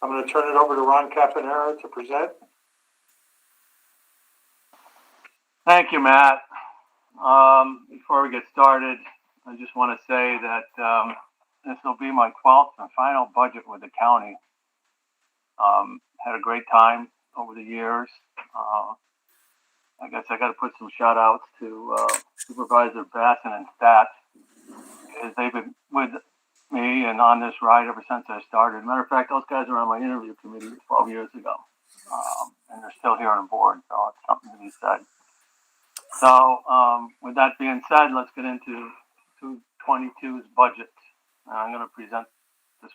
I'm going to turn it over to Ron Caponera to present. Thank you, Matt. Before we get started, I just want to say that this will be my 12th and final budget with the county. Had a great time over the years. I guess I got to put some shout outs to Supervisor Basson and Stats, because they've been with me and on this ride ever since I started. Matter of fact, those guys were on my interview committee 12 years ago, and they're still here on board, so it's something to be said. So, with that being said, let's get into 2022's budget. I'm going to present this.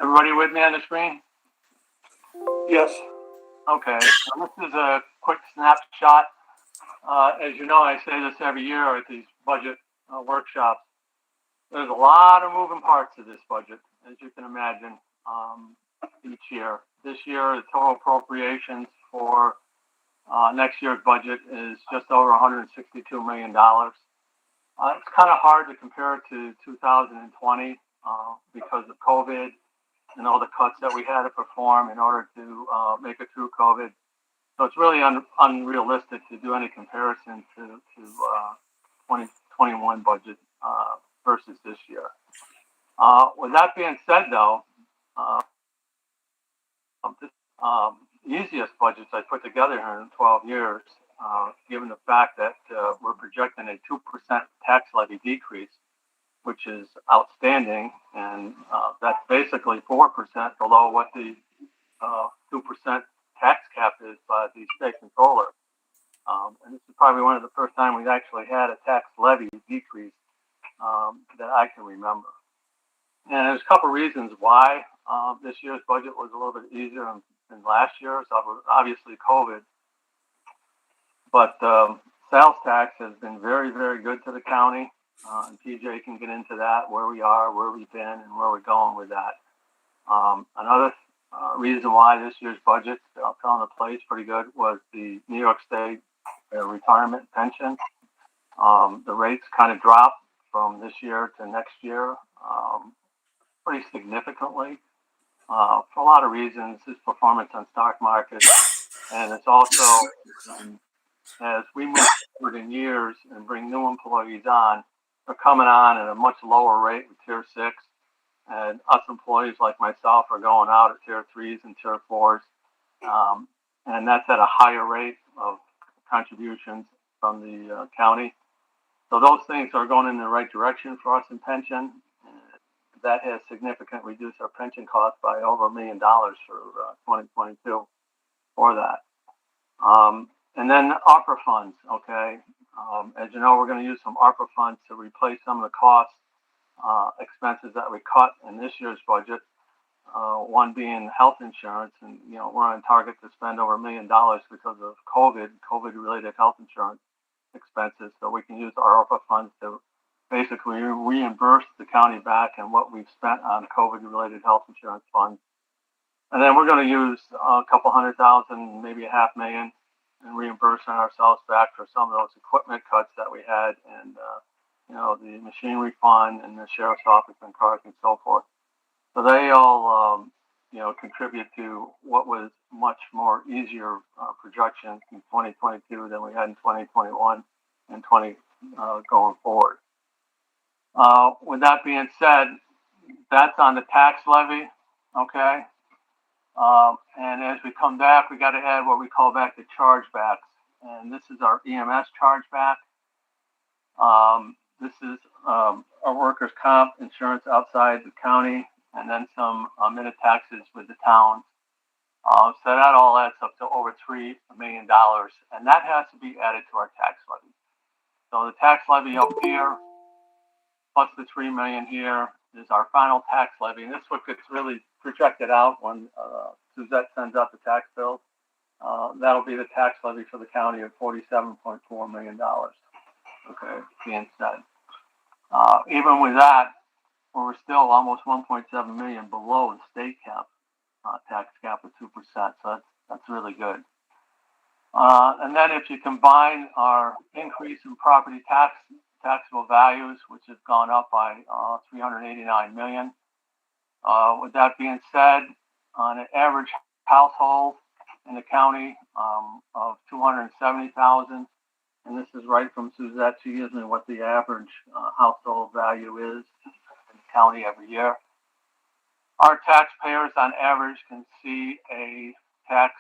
Everybody with me on the screen? Yes. Okay, so this is a quick snapshot. As you know, I say this every year at these budget workshops. There's a lot of moving parts to this budget, as you can imagine, each year. This year, the total appropriations for next year's budget is just over $162 million. It's kind of hard to compare it to 2020 because of COVID and all the cuts that we had to perform in order to make it through COVID. So it's really unrealistic to do any comparison to 2021 budget versus this year. With that being said, though, the easiest budgets I put together here in 12 years, given the fact that we're projecting a 2% tax levy decrease, which is outstanding, and that's basically 4% below what the 2% tax cap is by the state controller. And this is probably one of the first time we've actually had a tax levy decrease that I can remember. And there's a couple reasons why this year's budget was a little bit easier than last year's. Obviously COVID, but sales tax has been very, very good to the county. And PJ can get into that, where we are, where we've been, and where we're going with that. Another reason why this year's budget fell into place pretty good was the New York State retirement pension. The rates kind of dropped from this year to next year pretty significantly for a lot of reasons. It's performance on stock market, and it's also as we move forward in years and bring new employees on, they're coming on at a much lower rate with Tier 6. And us employees like myself are going out at Tier 3s and Tier 4s. And that's at a higher rate of contributions from the county. So those things are going in the right direction for us in pension. That has significantly reduced our pension costs by over $1 million for 2022 for that. And then ARPA funds, okay. As you know, we're going to use some ARPA funds to replace some of the costs, expenses that we cut in this year's budget. One being health insurance, and we're on target to spend over $1 million because of COVID-related health insurance expenses. So we can use our ARPA funds to basically reimburse the county back and what we've spent on COVID-related health insurance funds. And then we're going to use a couple $100,000, maybe $500,000, and reimbursing ourselves back for some of those equipment cuts that we had, and the machinery fund and the sheriff's office and cars and so forth. So they all contribute to what was much more easier projections in 2022 than we had in 2021 and going forward. With that being said, that's on the tax levy, okay? And as we come back, we got to add what we call back the chargebacks. And this is our EMS chargeback. This is our workers' comp insurance outside the county, and then some minute taxes with the towns. So that all adds up to over $3 million, and that has to be added to our tax levy. So the tax levy up here, plus the $3 million here, is our final tax levy, and this is what gets really projected out when Suzette sends out the tax bill. That'll be the tax levy for the county of $47.4 million. Okay, being said, even with that, we're still almost 1.7 million below the state cap. tax cap of 2%. So that's really good. And then if you combine our increase in property taxable values, which has gone up by 389 million. With that being said, on an average household in the county of 270,000, and this is right from Suzette. She gives me what the average household value is in the county every year. Our taxpayers on average can see a tax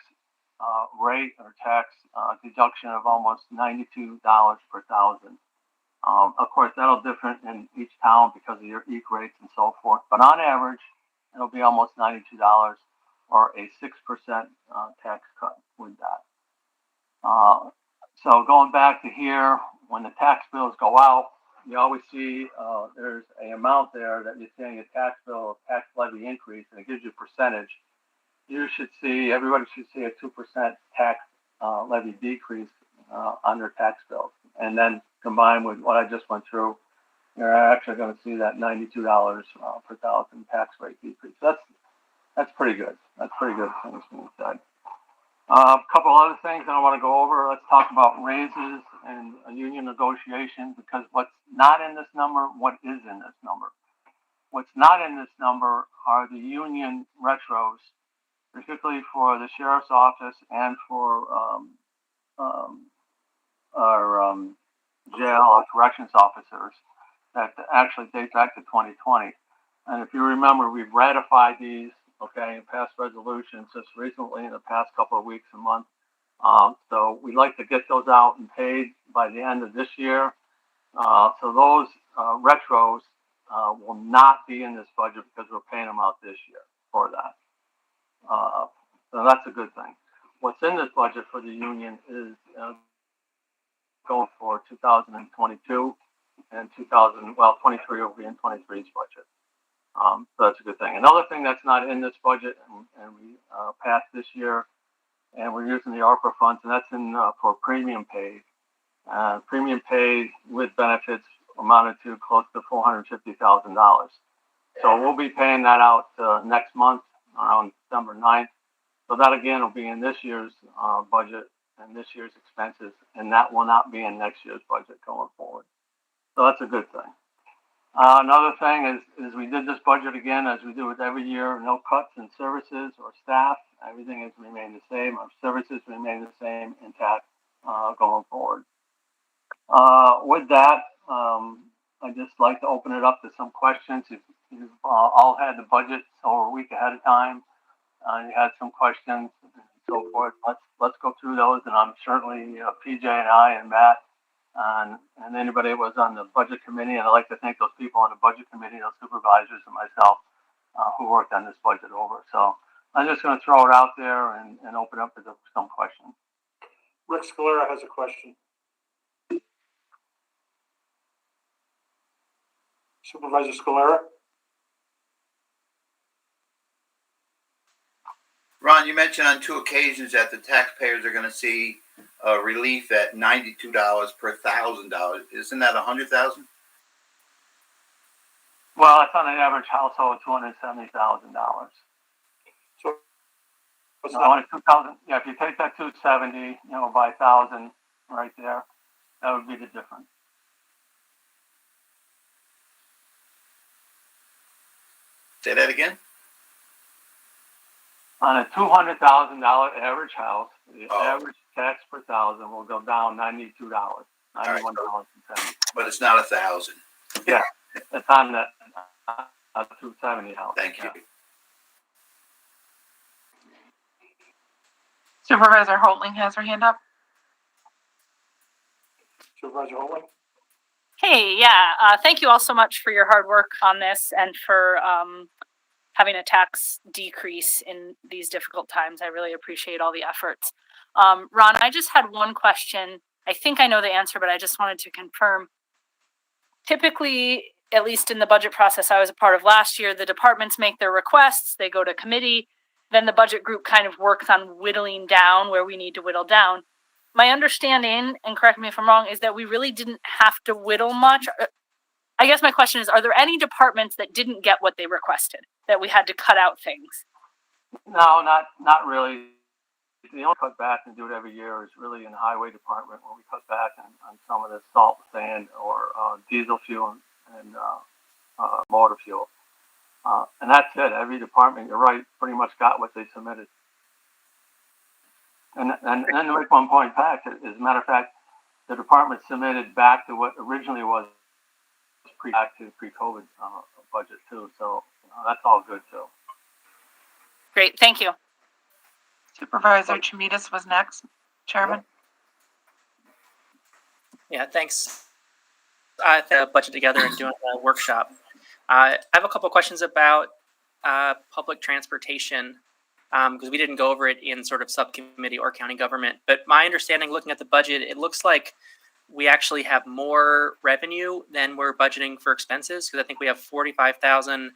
rate or tax deduction of almost $92 per thousand. Of course, that'll differ in each town because of your EQ rates and so forth. But on average, it'll be almost $92 or a 6% tax cut with that. So going back to here, when the tax bills go out, you always see there's an amount there that you're saying a tax bill, tax levy increase, and it gives you a percentage. Everybody should see a 2% tax levy decrease on their tax bills. And then combined with what I just went through, you're actually going to see that $92 per thousand tax rate decrease. That's pretty good. That's pretty good things being said. A couple other things that I want to go over. Let's talk about raises and union negotiations, because what's not in this number, what is in this number? What's not in this number are the union retros, particularly for the sheriff's office and for our jail or corrections officers that actually date back to 2020. And if you remember, we've ratified these, and passed resolutions just recently in the past couple of weeks and months. So we'd like to get those out and paid by the end of this year. So those retros will not be in this budget because we're paying them out this year for that. So that's a good thing. What's in this budget for the union is going for 2022 and 23 will be in 23's budget. So that's a good thing. Another thing that's not in this budget and we passed this year, and we're using the ARPA funds, and that's in for premium paid. Premium paid with benefits amounted to close to $450,000. So we'll be paying that out next month around December 9th. So that again will be in this year's budget and this year's expenses, and that will not be in next year's budget going forward. So that's a good thing. Another thing is we did this budget again, as we do with every year, no cuts in services or staff. Everything has remained the same. Our services remain the same intact going forward. With that, I'd just like to open it up to some questions. If you've all had the budget over a week ahead of time, you had some questions and so forth, let's go through those. And I'm certainly PJ and I and Matt and anybody that was on the budget committee, and I'd like to thank those people on the budget committee, those supervisors and myself who worked on this budget over. So I'm just going to throw it out there and open up to some questions. Rick Scalera has a question. Supervisor Scalera? Ron, you mentioned on 2 occasions that the taxpayers are going to see relief at $92 per $1,000. Isn't that $100,000? Well, it's on an average household of $270,000. So what's No, only 2,000. Yeah, if you take that 270, by 1,000 right there, that would be the difference. Say that again? On a $200,000 average house, the Oh. average tax per thousand will go down $92, $91.70. But it's not 1,000. Yeah, it's on that 270 house. Thank you. Yeah. Supervisor Holtling has her hand up. Supervisor Holtling? Hey, yeah. Thank you all so much for your hard work on this and for having a tax decrease in these difficult times. I really appreciate all the efforts. Ron, I just had one question. I think I know the answer, but I just wanted to confirm. Typically, at least in the budget process I was a part of last year, the departments make their requests, they go to committee, then the budget group kind of works on whittling down where we need to whittle down. My understanding, and correct me if I'm wrong, is that we really didn't have to whittle much. I guess my question is, are there any departments that didn't get what they requested, that we had to cut out things? No, not really. The only cut back and do it every year is really in the highway department where we cut back on some of the salt, sand, or diesel fuel and motor fuel. And that's it. Every department, you're right, pretty much got what they submitted. And then to make one point back, as a matter of fact, the department submitted back to what originally was back to the pre-COVID budget too. So that's all good too. Great, thank you. Supervisor Chemidas was next, Chairman. Yeah, thanks. The budget together and doing a workshop. I have a couple questions about public transportation because we didn't go over it in sort of subcommittee or county government. But my understanding, looking at the budget, it looks like we actually have more revenue than we're budgeting for expenses because I think we have 45,000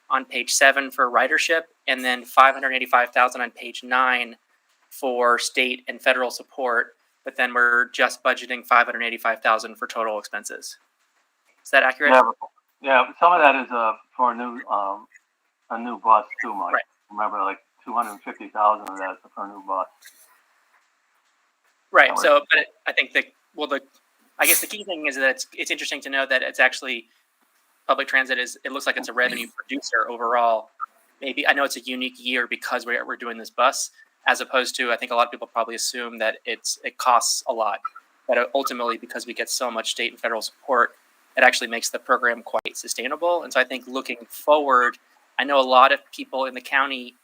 on page 7 for ridership and then 585,000 on page 9 for state and federal support. But then we're just budgeting 585,000 for total expenses. Is that accurate? Yeah, but some of that is for a new bus too, Mike. Right. Remember, like 250,000 of that is for a new bus. Right. So, but I think I guess the key thing is that it's interesting to know that it's actually public transit it looks like it's a revenue producer overall. Maybe I know it's a unique year because we're doing this bus, as opposed to I think a lot of people probably assume that it costs a lot, but ultimately because we get so much state and federal support, it actually makes the program quite sustainable. And so I think looking forward, I know a lot of people in the county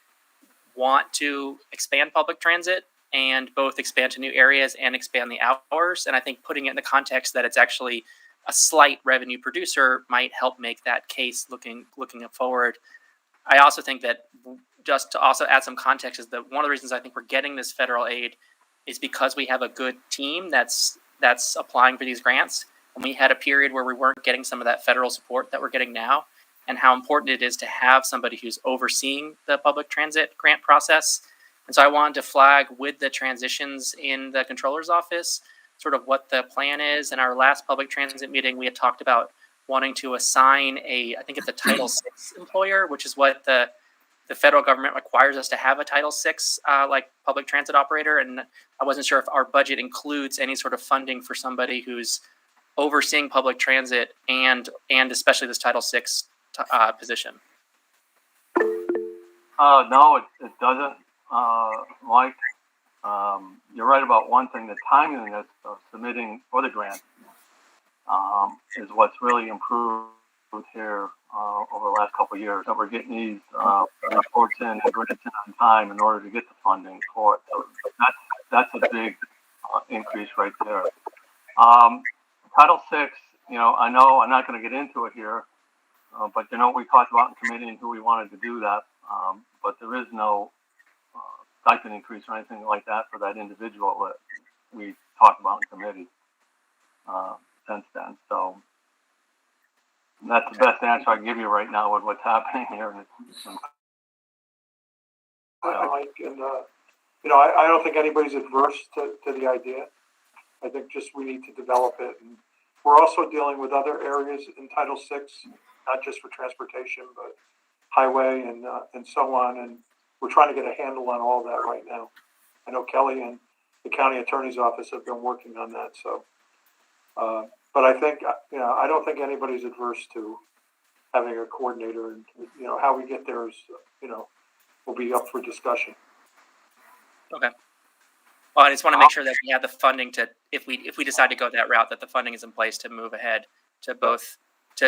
want to expand public transit and both expand to new areas and expand the hours. And I think putting it in the context that it's actually a slight revenue producer might help make that case looking forward. I also think that just to also add some context is that one of the reasons I think we're getting this federal aid is because we have a good team that's applying for these grants. And we had a period where we weren't getting some of that federal support that we're getting now, and how important it is to have somebody who's overseeing the public transit grant process. And so I wanted to flag with the transitions in the controller's office sort of what the plan is. In our last public transit meeting, we had talked about wanting to assign I think it's a Title VI employer, which is what the federal government requires us to have a Title VI like public transit operator. And I wasn't sure if our budget includes any sort of funding for somebody who's overseeing public transit and especially this Title VI position. No, it doesn't, Mike. You're right about one thing. The timing of submitting for the grant is what's really improved here over the last couple of years. That we're getting these reports in and grants in on time in order to get the funding for it. So that's a big increase right there. Title VI, I know I'm not going to get into it here, but we talked about in committee and who we wanted to do that. But there is no stipend increase or anything like that for that individual that we talked about in committee since then. So that's the best answer I can give you right now with what's happening here. Mike, and I don't think anybody's adverse to the idea. I think just we need to develop it, and we're also dealing with other areas in Title VI, not just for transportation, but highway and so on. And we're trying to get a handle on all that right now. I know Kelly and the county attorney's office have been working on that. So, but I think I don't think anybody's adverse to having a coordinator, and how we get there is will be up for discussion. Okay. Well, I just want to make sure that we have the funding to, if we decide to go that route, that the funding is in place to move ahead to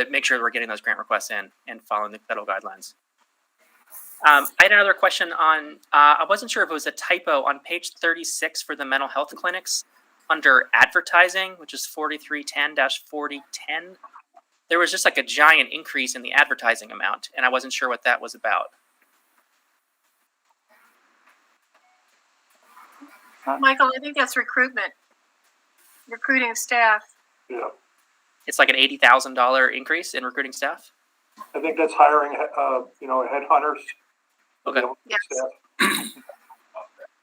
make sure we're getting those grant requests in and following the federal guidelines. I had another question on, I wasn't sure if it was a typo on page 36 for the mental health clinics under advertising, which is 4310-4010. There was just like a giant increase in the advertising amount, and I wasn't sure what that was about. Michael, I think that's recruiting staff. Yeah, It's like an $80,000 increase in recruiting staff. I think that's hiring headhunters. Okay. Yes.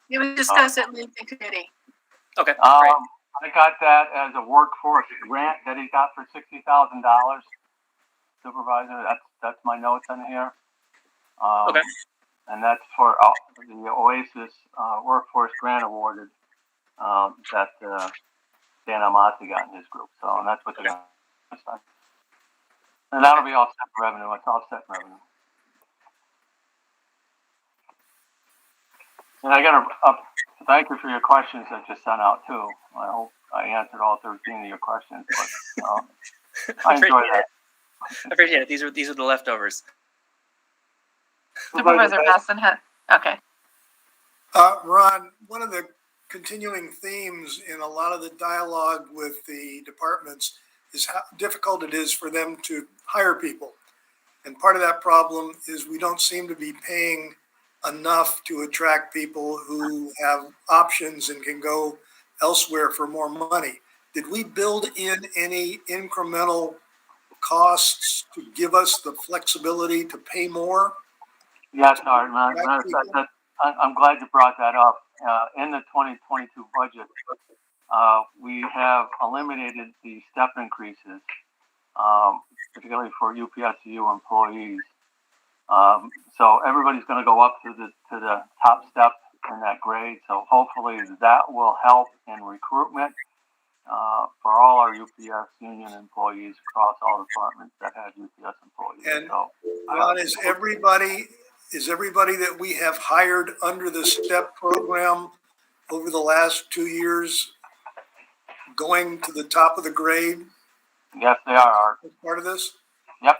It was discussed at LinkedIn committee. Okay. Great. I got that as a workforce grant that he got for $60,000. Supervisor, that's my notes in here. Okay. and that's for the Oasis Workforce Grant awarded that Dan Amati got in his group. So, and that's what they're going to sign. And that'll be offset revenue. It's offset revenue. And I got to thank you for your questions that you sent out too. I hope I answered all 13 of your questions, but I enjoyed that. I appreciate it. These are the leftovers. Supervisor Basson had, okay. Ron, one of the continuing themes in a lot of the dialogue with the departments is how difficult it is for them to hire people. And part of that problem is we don't seem to be paying enough to attract people who have options and can go elsewhere for more money. Did we build in any incremental costs to give us the flexibility to pay more? Yes, Art. I'm glad you brought that up. In the 2022 budget, we have eliminated the step increases, particularly for UPSU employees. So everybody's going to go up to the top step in that grade. So hopefully that will help in recruitment for all our UPS union employees across all departments that have UPS employees. And so, Ron, is everybody that we have hired under the STEP program over the last 2 years going to the top of the grade yes, they are. as part of this? Yep.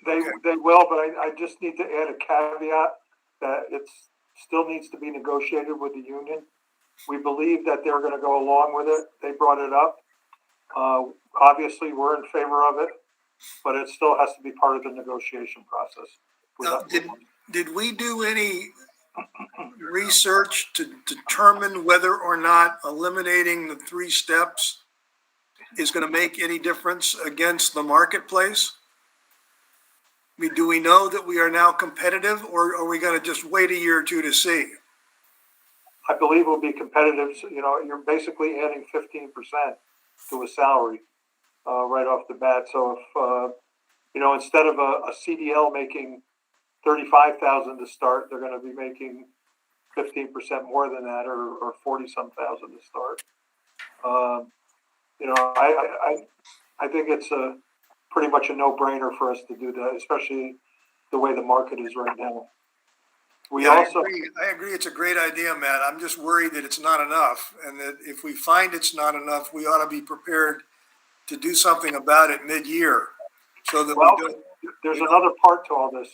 They will, but I just need to add a caveat that it still needs to be negotiated with the union. We believe that they're going to go along with it. They brought it up. Obviously, we're in favor of it, but it still has to be part of the negotiation process. Now, did we do any research to determine whether or not eliminating the 3 steps is going to make any difference against the marketplace? I mean, do we know that we are now competitive, or are we going to just wait a year or two to see? I believe will be competitive. So, you're basically adding 15% to a salary right off the bat. So if instead of a CDL making $35,000 to start, they're going to be making 15% more than that, or 40-some thousand to start. I think it's pretty much a no-brainer for us to do that, especially the way the market is right now. I agree. It's a great idea, Matt. I'm just worried that it's not enough, and that if we find it's not enough, we ought to be prepared to do something about it mid-year, so that we don't. There's another part to all this.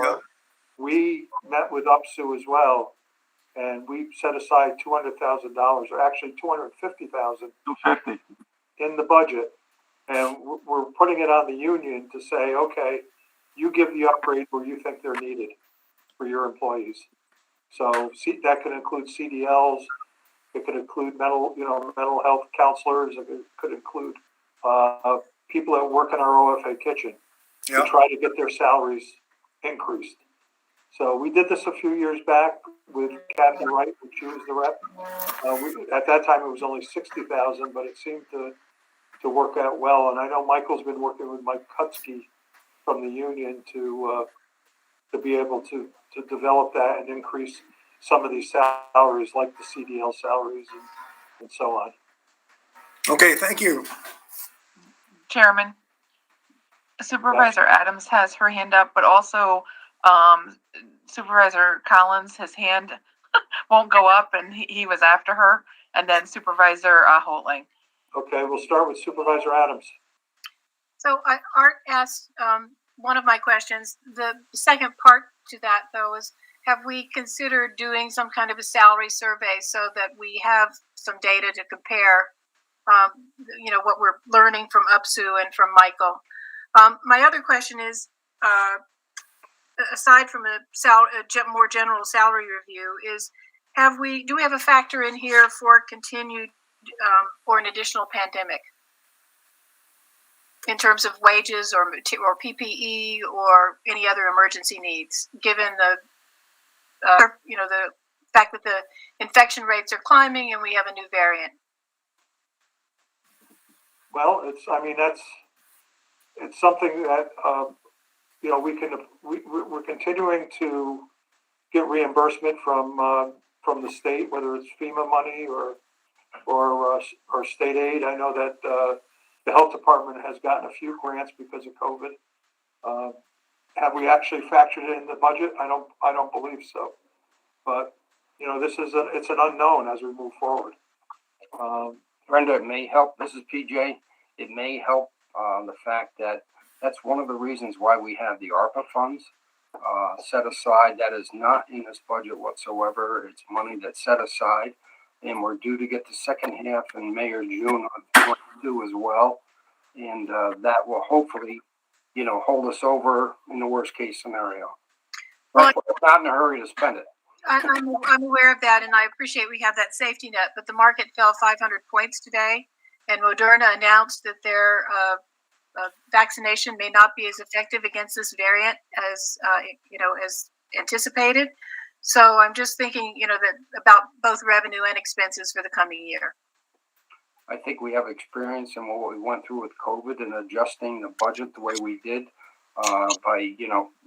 Yeah. We met with UPSU as well, and we set aside $200,000, or actually $250,000 $250,000 in the budget, and we're putting it on the union to say, okay, you give the upgrade where you think they're needed for your employees. So that could include CDLs, it could include mental health counselors, it could include people that work in our OFA kitchen to try to get their salaries increased. So we did this a few years back with Kathy Wright, when she was the rep. At that time, it was only $60,000, but it seemed to work out well. And I know Michael's been working with Mike Kutsky from the union to be able to develop that and increase some of these salaries, like the CDL salaries and so on. Okay, thank you. Chairman, Supervisor Adams has her hand up, but also Supervisor Collins, his hand won't go up, and he was after her, and then Supervisor Holding. Okay, we'll start with Supervisor Adams. So Art asked one of my questions. The second part to that, though, is have we considered doing some kind of a salary survey so that we have some data to compare, what we're learning from UPSU and from Michael? My other question is, aside from a more general salary review, is do we have a factor in here for continued or an additional pandemic in terms of wages or PPE or any other emergency needs, given the fact that the infection rates are climbing and we have a new variant? Well, it's something that we're continuing to get reimbursement from the state, whether it's FEMA money or state aid. I know that the health department has gotten a few grants because of COVID. Have we actually factored it in the budget? I don't believe so. But you know, it's an unknown as we move forward. Brenda, it may help. This is PJ. It may help the fact that that's one of the reasons why we have the ARPA funds set aside. That is not in this budget whatsoever. It's money that's set aside, and we're due to get the second half in May or June of 22 as well. And that will hopefully, you know, hold us over in the worst case scenario. But we're not in a hurry to spend it. I'm aware of that, and I appreciate we have that safety net, but the market fell 500 points today, and Moderna announced that their vaccination may not be as effective against this variant as as anticipated. So I'm just thinking, that about both revenue and expenses for the coming year. I think we have experience in what we went through with COVID and adjusting the budget the way we did by,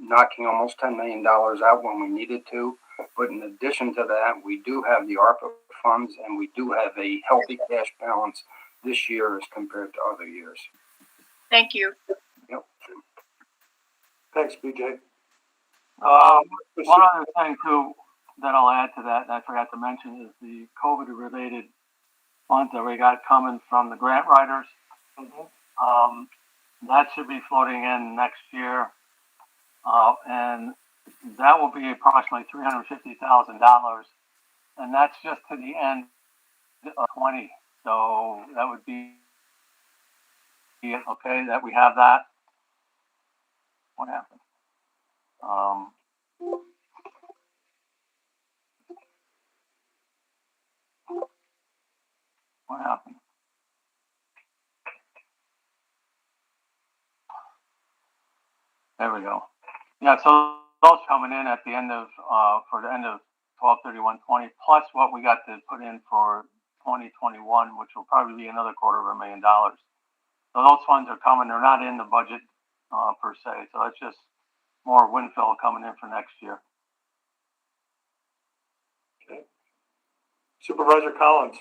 knocking almost $10 million out when we needed to. But in addition to that, we do have the ARPA funds, and we do have a healthy cash balance this year as compared to other years. Thank you. Yep. Thanks, BJ. One other thing too that I'll add to that, and I forgot to mention, is the COVID-related funds that we got coming from the grant writers. That should be floating in next year, and that will be approximately $350,000, and that's just to the end of 20. So that would be okay that we have that. What happened? What happened? There we go. Yeah, so those coming in at the end of for the end of 12/31/20, plus what we got to put in for 2021, which will probably be another $250,000. So those funds are coming. They're not in the budget per se. So it's just more windfall coming in for next year. Okay. Supervisor Collins.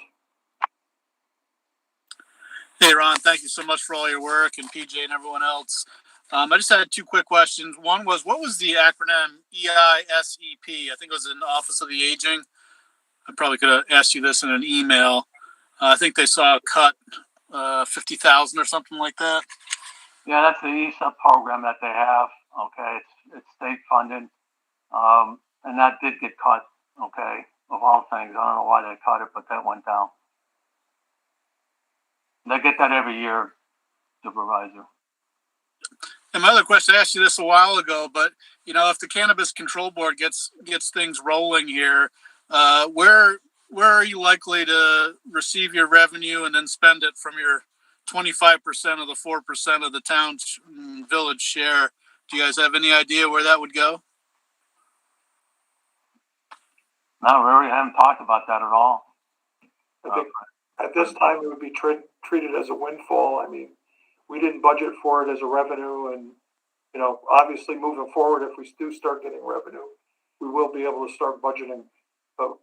Hey, Ron, thank you so much for all your work, and PJ and everyone else. I just had two quick questions. One was, what was the acronym EISEP? I think it was in Office of the Aging. I probably could have asked you this in an email. I think they saw a cut, 50,000 or something like that. Yeah, that's the ESOP program that they have. Okay, it's state funded, and that did get cut. Okay, of all things, I don't know why they cut it, but that went down. They get that every year, Supervisor. And my other question, I asked you this a while ago, but if the Cannabis Control Board gets things rolling here, where are you likely to receive your revenue and then spend it from your 25% of the 4% of the town's village share? Do you guys have any idea where that would go? No, we really haven't talked about that at all. I think at this time it would be treated as a windfall. I mean, we didn't budget for it as a revenue, and obviously moving forward, if we do start getting revenue, we will be able to start budgeting. But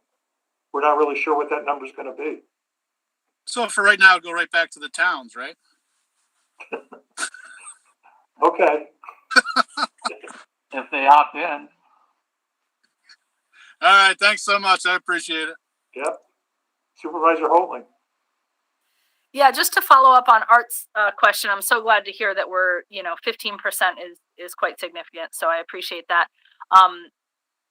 we're not really sure what that number is going to be. So for right now, go right back to the towns, right? Okay. If they opt in. All right. Thanks so much. I appreciate it. Yep. Supervisor Holtling. Yeah, just to follow up on Art's question, I'm so glad to hear that we're, 15% is quite significant. So I appreciate that.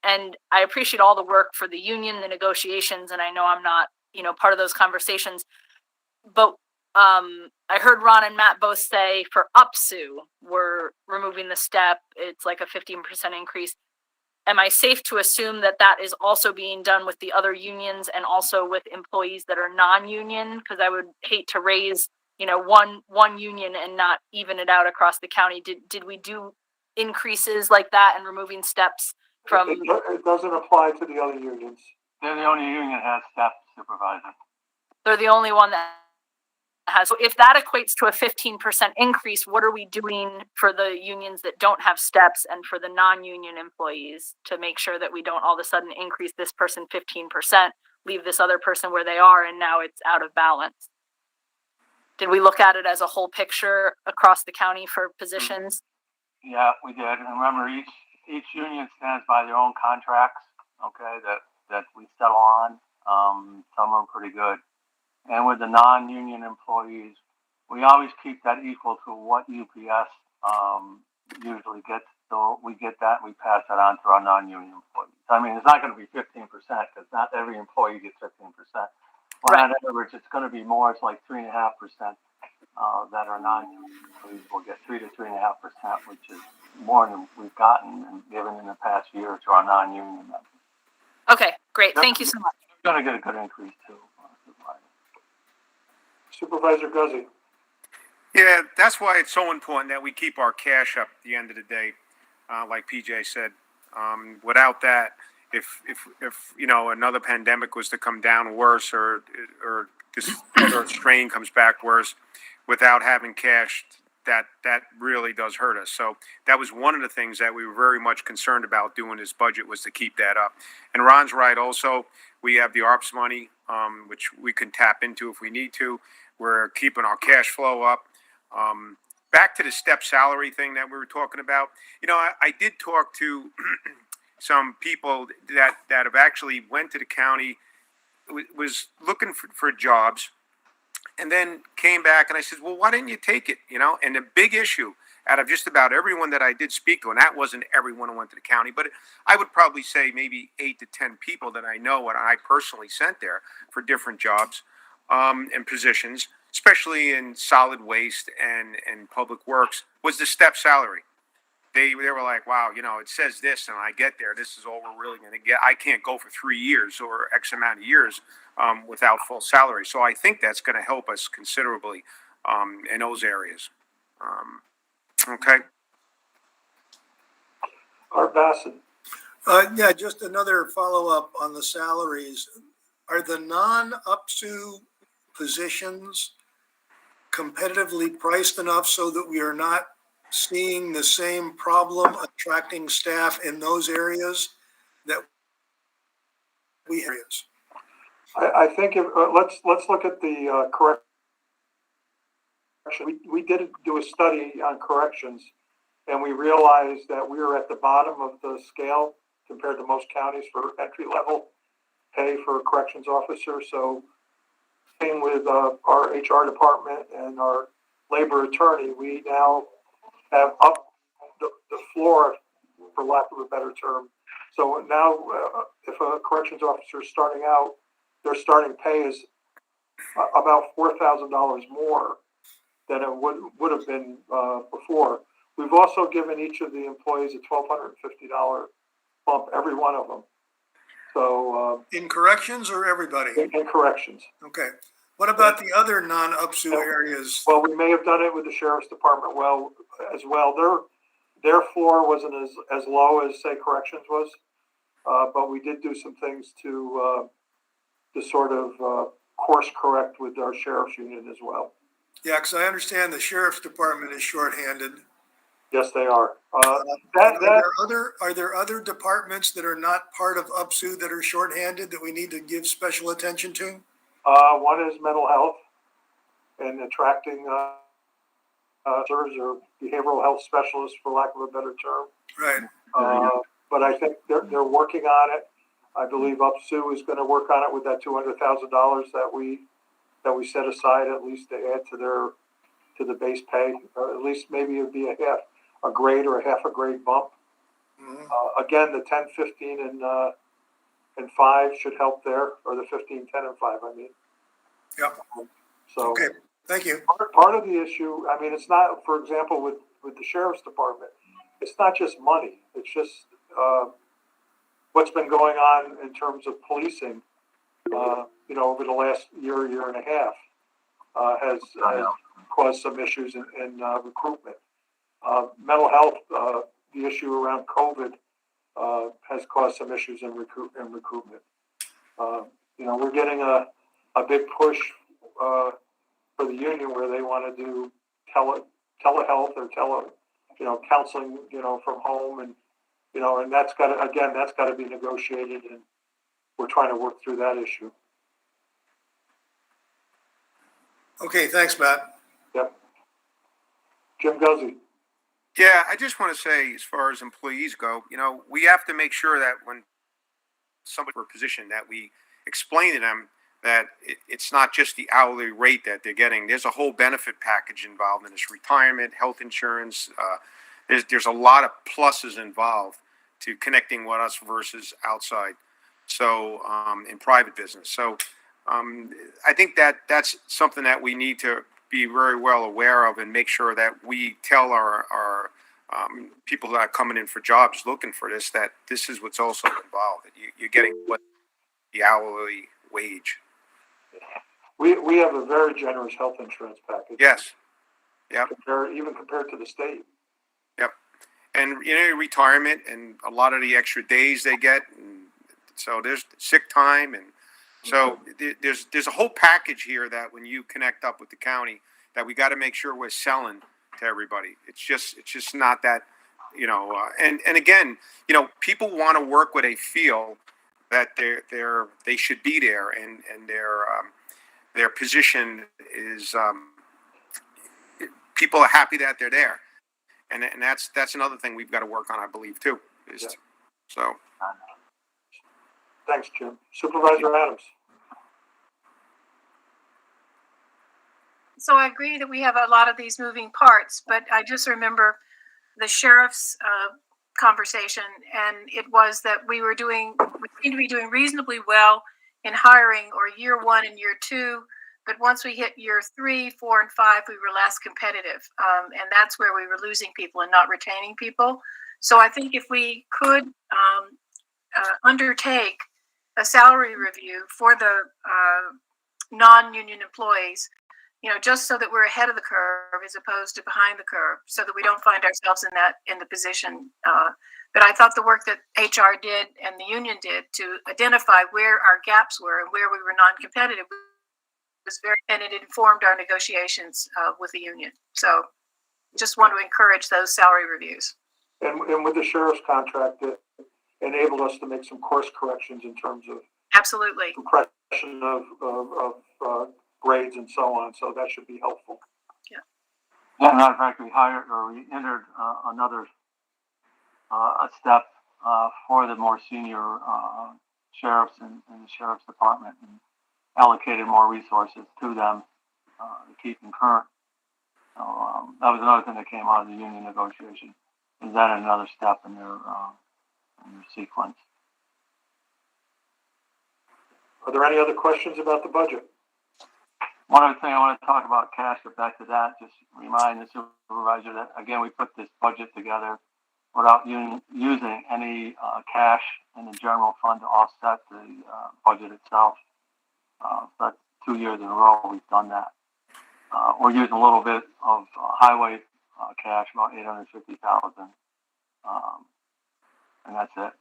And I appreciate all the work for the union, the negotiations, and I know I'm not, part of those conversations. But I heard Ron and Matt both say for UPSU, we're removing the step. It's like a 15% increase. Am I safe to assume that that is also being done with the other unions and also with employees that are non-union? Because I would hate to raise, one union and not even it out across the county. Did we do increases like that and removing steps from? It doesn't apply to the other unions. They're the only union that has step, Supervisor. They're the only one that has. So if that equates to a 15% increase, what are we doing for the unions that don't have steps and for the non-union employees to make sure that we don't all of a sudden increase this person 15%, leave this other person where they are, and now it's out of balance? Did we look at it as a whole picture across the county for positions? Yeah, we did. And remember, each union stands by their own contracts, okay, that we settle on. Some are pretty good. And with the non-union employees, we always keep that equal to what UPS usually gets. So we get that and we pass that on to our non-union employees. I mean, it's not going to be 15% because not every employee gets 15%. Well, Right. on average, it's going to be more. It's like 3.5% that are non-union employees will get 3 to 3.5%, which is more than we've gotten and given in the past year to our non-union members. Okay, great. Thank you so much. We're going to get a good increase too. Supervisor Guzzi. Yeah, that's why it's so important that we keep our cash up at the end of the day, like PJ said. Without that, if you know another pandemic was to come down worse, or this other strain comes back worse, without having cash, that really does hurt us. So that was one of the things that we were very much concerned about doing this budget, was to keep that up. And Ron's right. Also, we have the ARPS money, which we can tap into if we need to. We're keeping our cash flow up. Back to the step salary thing that we were talking about. You know, I did talk to some people that have actually went to the county, was looking for jobs, and then came back, and I said, well, why didn't you take it? You know, and the big issue out of just about everyone that I did speak to, and that wasn't everyone who went to the county, but I would probably say maybe 8 to 10 people that I know and I personally sent there for different jobs and positions, especially in solid waste and public works, was the step salary. They were like, wow, you know, it says this, and I get there, this is all we're really going to get. I can't go for 3 years or X amount of years without full salary. So I think that's going to help us considerably in those areas. Okay. Art Bassett. Yeah, just another follow-up on the salaries. Are the non-UPSU positions competitively priced enough so that we are not seeing the same problem attracting staff in those areas that we have? I think if, let's look at the correction. We did do a study on corrections, and we realized that we were at the bottom of the scale compared to most counties for entry level pay for a corrections officer. So same with our HR department and our labor attorney. We now have up the floor, for lack of a better term. So now if a corrections officer is starting out, their starting pay is about $4,000 more than it would have been before. We've also given each of the employees a $1,250 bump, every one of them. So in corrections or everybody? In corrections. Okay. What about the other non-UPSU areas? Well, we may have done it with the sheriff's department as well. Their floor wasn't as low as, say, corrections was, but we did do some things to sort of course correct with our sheriff's union as well. Yeah, because I understand the sheriff's department is shorthanded. Yes, they are. Are there other departments that are not part of UPSU that are shorthanded that we need to give special attention to? One is mental health and attracting servers or behavioral health specialists, for lack of a better term. Right. But I think they're working on it. I believe UPSU is going to work on it with that $200,000 that we set aside, at least to add to the base pay, or at least maybe it'd be a grade or a half a grade bump. Mm-hmm. Again, the 10, 15, and 5 should help there, or the 15, 10, and 5. I mean. Yep. So. Okay. Thank you. Part of the issue, I mean, it's not, for example, with the sheriff's department, it's not just money. It's just what's been going on in terms of policing, over the last year and a half, has caused some issues in recruitment. Mental health, the issue around COVID, has caused some issues in recruitment. We're getting a big push for for the union where they want to do telehealth or counseling, from home, and and that's got to be negotiated, and we're trying to work through that issue. Okay, thanks, Matt. Yep. Jim Guzzi. Yeah, I just want to say, as far as employees go, we have to make sure that when somebody for a position, that we explain to them that it's not just the hourly rate that they're getting. There's a whole benefit package involved in this: retirement, health insurance. There's a lot of pluses involved to connecting with us versus outside. So in private business. So I think that's something that we need to be very well aware of and make sure that we tell our people that are coming in for jobs looking for this, that this is what's also involved. That you're getting what the hourly wage. We have a very generous health insurance package. Yes. Yeah. Even compared to the state. Yep. And retirement and a lot of the extra days they get, and so there's sick time, and so there's a whole package here that when you connect up with the county, that we got to make sure we're selling to everybody. It's just not that, and again, people want to work where they feel that they should be there, and their position is people are happy that they're there, and that's another thing we've got to work on, I believe, too. So. Thanks, Jim. Supervisor Adams. So I agree that we have a lot of these moving parts, but I just remember the sheriff's conversation, and it was that we seemed to be doing reasonably well in hiring, or year 1 and year 2, but once we hit year 3, 4, and 5, we were less competitive, and that's where we were losing people and not retaining people. So I think if we could undertake a salary review for the non-union employees, just so that we're ahead of the curve as opposed to behind the curve, so that we don't find ourselves in the position. But I thought the work that HR did and the union did to identify where our gaps were and where we were non-competitive was and it informed our negotiations with the union. So just want to encourage those salary reviews. And with the sheriff's contract, it enabled us to make some course corrections in terms of absolutely compression of grades and so on. So that should be helpful. Yeah. As a matter of fact, we entered another a step for the more senior sheriffs in the sheriff's department, and allocated more resources to them to keep them current. So that was another thing that came out of the union negotiation. Is that another step in their sequence? Are there any other questions about the budget? One other thing I want to talk about cash, but back to that, just remind the supervisor that, again, we put this budget together without using any cash in the general fund to offset the budget itself. So that's 2 years in a row we've done that. We're using a little bit of highway cash, about $850,000, and that's it.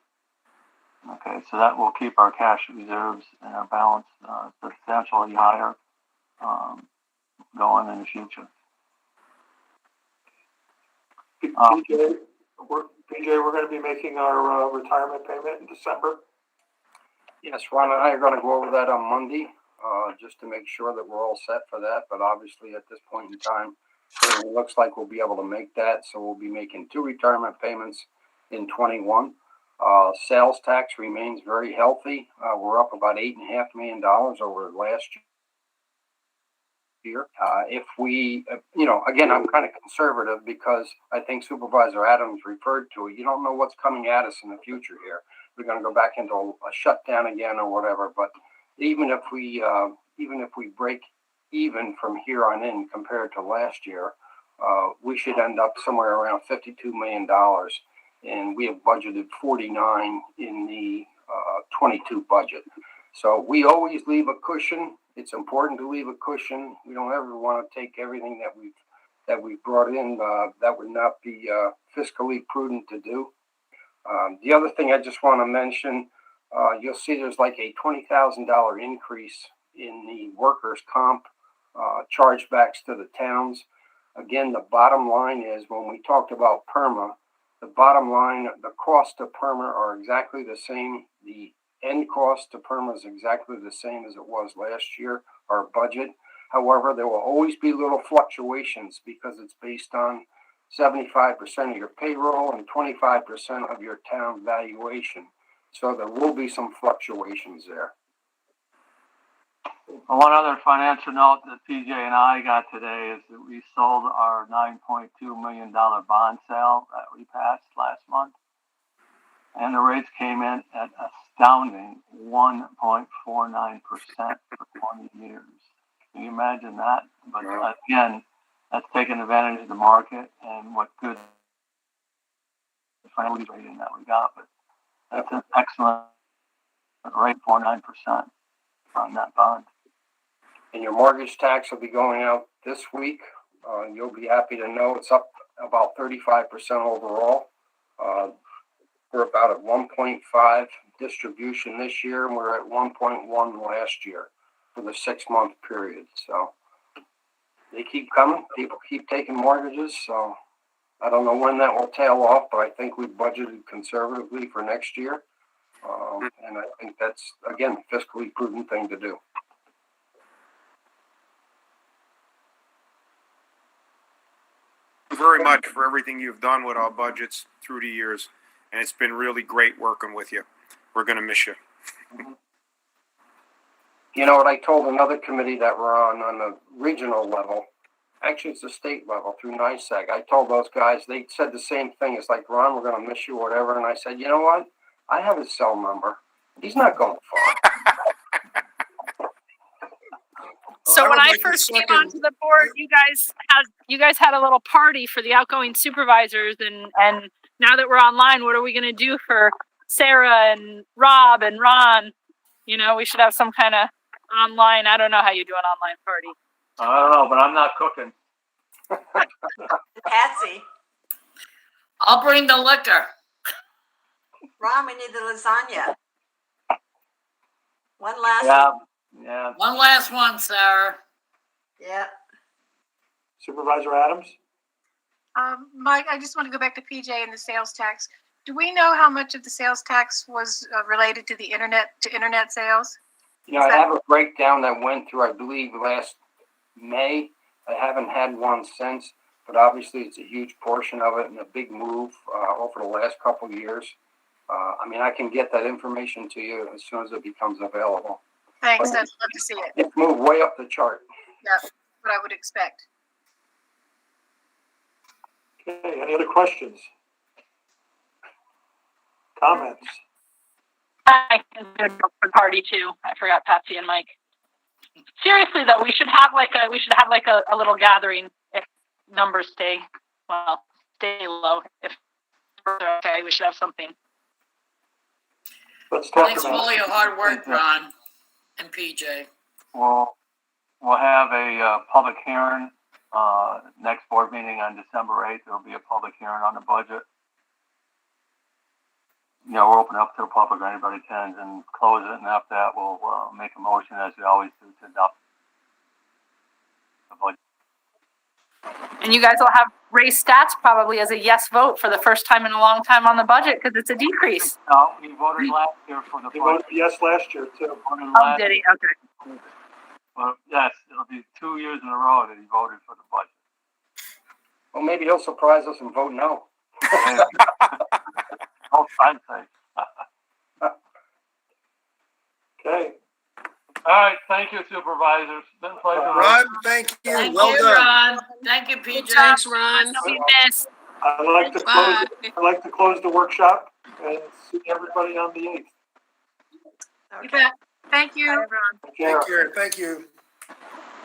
Okay, so that will keep our cash reserves and our balance substantially higher going in the future. PJ, we're going to be making our retirement payment in December. Yes, Ron and I are going to go over that on Monday, just to make sure that we're all set for that. But obviously, at this point in time, it looks like we'll be able to make that. So we'll be making 2 retirement payments in 21. Sales tax remains very healthy. We're up about $8.5 million over last year. If we, again, I'm kind of conservative because I think Supervisor Adams referred to it. You don't know what's coming at us in the future here. We're going to go back into a shutdown again or whatever. But even if we break even from here on in compared to last year, we should end up somewhere around $52 million. And we have budgeted 49 in the 22 budget. So we always leave a cushion. It's important to leave a cushion. We don't ever want to take everything that we've brought in. That would not be fiscally prudent to do. The other thing I just want to mention, you'll see there's like a $20,000 increase in the workers' comp chargebacks to the towns. Again, the bottom line is when we talked about PERMA, the bottom line, the cost to PERMA are exactly the same. The end cost to PERMA is exactly the same as it was last year, our budget. However, there will always be little fluctuations because it's based on 75% of your payroll and 25% of your town valuation. So there will be some fluctuations there. One other financial note that PJ and I got today is that we sold our $9.2 million bond sale that we passed last month. And the rates came in at astounding 1.49% for 20 years. Can you imagine that? But again, that's taking advantage of the market and what good financial rating that we got. But that's an excellent rate, 49% on that bond. And your mortgage tax will be going out this week. You'll be happy to know it's up about 35% overall. We're about at 1.5 distribution this year, and we're at 1.1 last year for the 6-month period. So they keep coming. People keep taking mortgages. So I don't know when that will tail off, but I think we budgeted conservatively for next year. And I think that's, again, a fiscally prudent thing to do. Very much for everything you've done with our budgets through the years, and it's been really great working with you. We're going to miss you. You know what I told another committee that we're on the regional level, actually it's the state level through NISAG. I told those guys, they said the same thing. It's like, Ron, we're going to miss you, whatever. And I said, you know what? I have his cell number. He's not going far. So when I first came onto the board, you guys had a little party for the outgoing supervisors, and now that we're online, what are we going to do for Sarah and Rob and Ron? You know, we should have some kind of online. I don't know how you do an online party. I don't know, but I'm not cooking. Patsy, I'll bring the liquor. Ron, we need the lasagna. One last Yeah, one. yeah. One last one, Sarah. Yeah. Supervisor Adams? Mike, I just want to go back to PJ and the sales tax. Do we know how much of the sales tax was related to the internet sales? You know, I have a breakdown that went through, I believe, last May. I haven't had one since, but obviously it's a huge portion of it and a big move over the last couple of years. I mean, I can get that information to you as soon as it becomes available. Thanks, I'd love to see it. It's moved way up the chart. Yeah, what I would expect. Okay, any other questions? Comments? I can do a party too. I forgot Patsy and Mike. Seriously though, we should have like a little gathering if numbers stay low. If they're okay, we should have something. Let's talk Thanks for about all your hard work, Ron and PJ. We'll have a public hearing next board meeting on December 8th. There'll be a public hearing on the budget. You know, we'll open up to the public, anybody attends, and close it, and after that, we'll make a motion, as we always do, to adopt the budget. And you guys will have raised stats probably as a yes vote for the first time in a long time on the budget because it's a decrease. No, he voted last year for the He voted budget. yes last year too. Voted Oh, last did he? year. Okay. Well, yes, it'll be 2 years in a row that he voted for the budget. Well, maybe he'll surprise us and vote no. Oh, I'd say. Okay, All right, thank you, supervisors. Been a pleasure. Ron, thank you. Thank Well you, done. Ron. Thank you, PJ. Thanks, Ron. Don't be missed. I'd like to close the workshop and see everybody on the 8th. You bet. Thank you. Bye, everyone. Take care. Thank you.